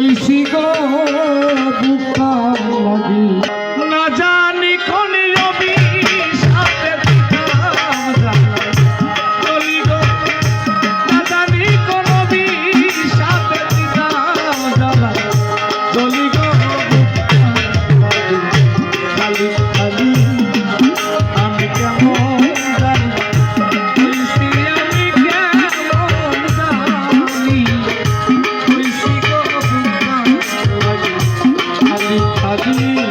EC গো বুকা লাগি না জানি কোন রবি সাথে দিতাম জানাই চলি গো না জানি কোন রবি সাথে দিতাম জানাই চলি গো খালি খালি আমি কেমন জানি কইছি আমি কেমন জানি কইছি গো বুকা লাগি খালি খালি